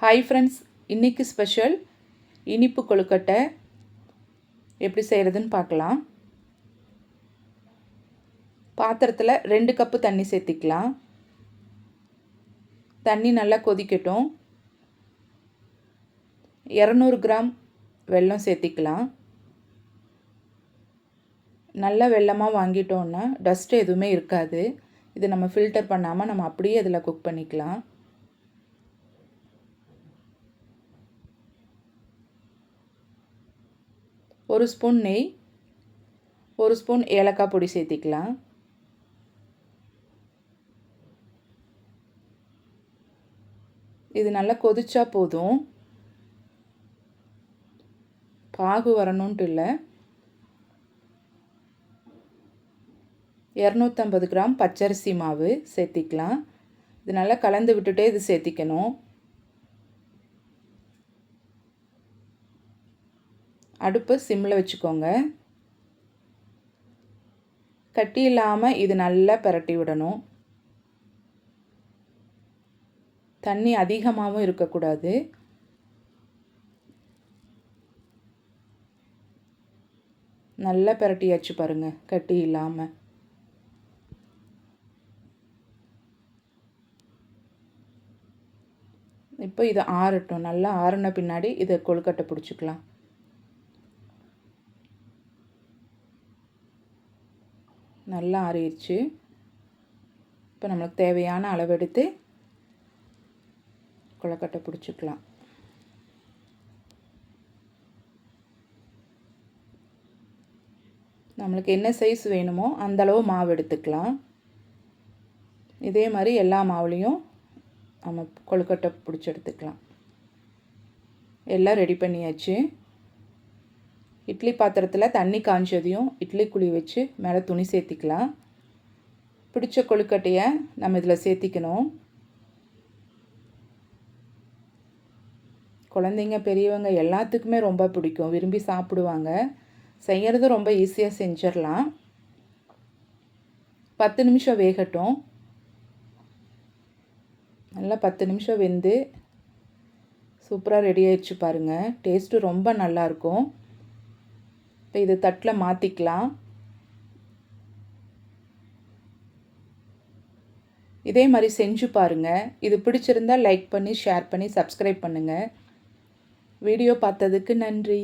Hi friends, இன்றைக்கி special இனிப்பு கொழுக்கட்டை எப்படி செய்கிறதுன்னு பார்க்கலாம். பாத்திரத்தில் 2 கப்பு தண்ணி சேர்த்திக்கலாம். தண்ணி நல்லா கொதிக்கட்டும். 200 கிராம் வெல்லம் சேர்த்திக்கலாம். நல்ல வெல்லமாக வாங்கிட்டோன்னா டஸ்ட்டு எதுவுமே இருக்காது. இது நம்ம ஃபில்டர் பண்ணாமல் நம்ம அப்படியே இதில் குக் பண்ணிக்கலாம். ஒரு ஸ்பூன் நெய், ஒரு ஸ்பூன் ஏலக்காய் பொடி சேர்த்திக்கலாம். இது நல்லா கொதிச்சா போதும், பாகு வரணுன்ட்டு இல்லை. 250 கிராம் பச்சரிசி மாவு சேர்த்திக்கலாம். இது நல்லா கலந்து விட்டுட்டே இது சேர்த்திக்கணும். அடுப்பு சிம்மில் வச்சுக்கோங்க. கட்டி இல்லாமல் இது நல்லா பிரட்டி விடணும். தண்ணி அதிகமாகவும் இருக்கக்கூடாது. நல்லா பிரட்டியாச்சு பாருங்கள், கட்டி இல்லாமல். இப்போ இது ஆறட்டும். நல்லா ஆறின பின்னாடி இதை கொழுக்கட்டை பிடிச்சிக்கலாம். நல்லா ஆறிடுச்சு. இப்போ நம்மளுக்கு தேவையான அளவெடுத்து கொழுக்கட்டை பிடிச்சிக்கலாம். நம்மளுக்கு என்ன சைஸ் வேணுமோ அந்தளவு மாவு எடுத்துக்கலாம். இதே மாதிரி எல்லா மாவுலேயும் நம்ம கொழுக்கட்டை பிடிச்சி எடுத்துக்கலாம். எல்லாம் ரெடி பண்ணியாச்சு. இட்லி பாத்திரத்தில் தண்ணி காஞ்சதையும் இட்லி குழி வச்சு மேலே துணி சேர்த்திக்கலாம். பிடிச்ச கொழுக்கட்டையை நம்ம இதில் சேர்த்திக்கணும். குழந்தைங்க பெரியவங்க எல்லாத்துக்குமே ரொம்ப பிடிக்கும், விரும்பி சாப்பிடுவாங்க. செய்கிறது ரொம்ப ஈஸியாக செஞ்சிடலாம். 10 நிமிஷம் வேகட்டும். நல்லா 10 நிமிஷம் வெந்து சூப்பராக ரெடி ஆகிடுச்சு பாருங்கள். டேஸ்ட்டு ரொம்ப நல்லாயிருக்கும். இப்போ இது தட்டில் மாற்றிக்கலாம். இதே மாதிரி செஞ்சு பாருங்கள். இது பிடிச்சிருந்தால் லைக் பண்ணி ஷேர் பண்ணி சப்ஸ்கிரைப் பண்ணுங்கள். வீடியோ பார்த்ததுக்கு நன்றி.